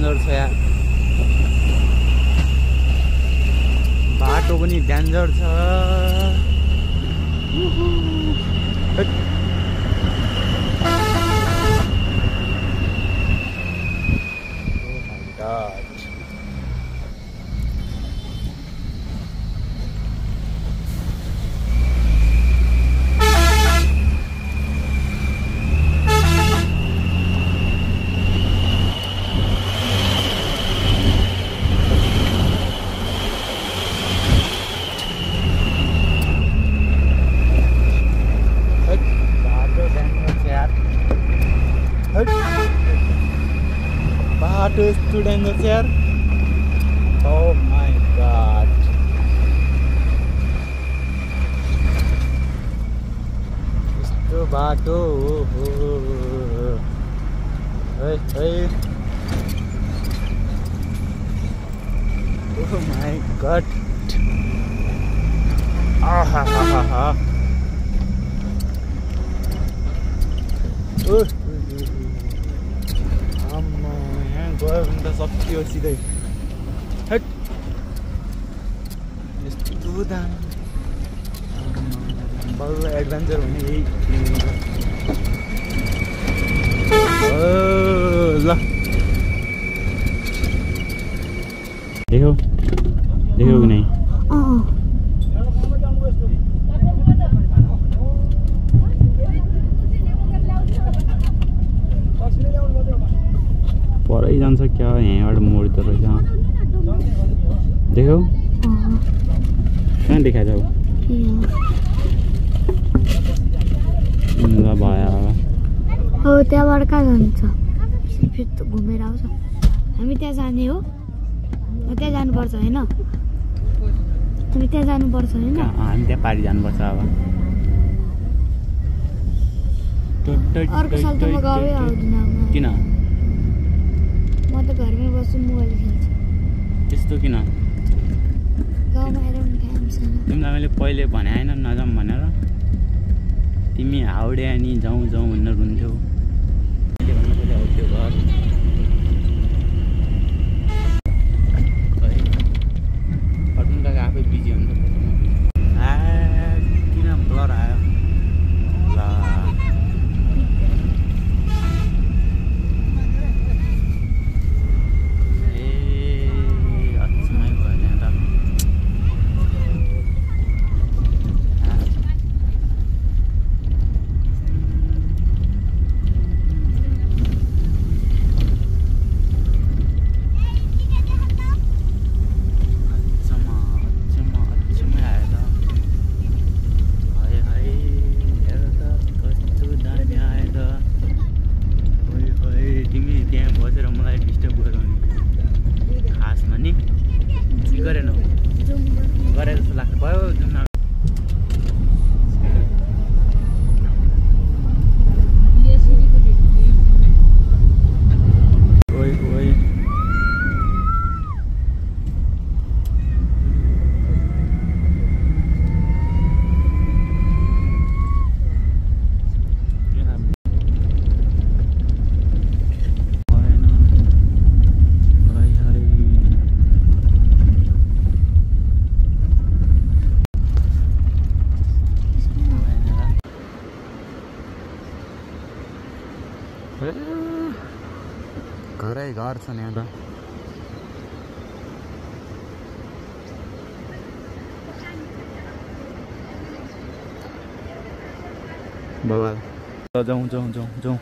Danger छ यार, बाटो पनि डेन्जर छ। बाटो यस्तो डेन्जर छ यार। Oh my god, यस्तो बाटो हो। Oh my god, आहा गयो भने त सकियो सिधै। हट यस्तो दामी बल्ल एडभेन्चर हुने यही ल। देख्यौ कि नै? परै जान्छ क्या यहाँबाट मोड त रहेछ। देख्यौ कहाँ देखाएको छ? ल भयो हो त्यहाँबाट कहाँ जान्छ? फेरि त घुमेर आउँछ। हामी त्यहाँ जाने हो, त्यहाँ जानुपर्छ होइन? हामी त्यहाँ जानुपर्छ होइन? हामी त्यहाँ पारि जानुपर्छ अब। अर्को साल त म गाउँै आउँदिनँ। किन? म त घरमै बस्छु, मोबाइल खेल्छु। त्यस्तो किन? गाउँमा आएर पनि काम छैन। तिमीलाई मैले पहिले भने होइन नजाऊँ भनेर? तिमी हाउडे अनि जाउँ जाउँ भनेर रुन्थ्यौ। के भन्नु पऱ्यो हो त्यो घर पट्नु त आफै बिजी हुन्छ। किन ब्लर आयो? ल गरे जस्तो लाग्छ। भयो जुन घरै घर छ नि यहाँ त। बाबा जाउँ जाउँ जाउँ जाउँ।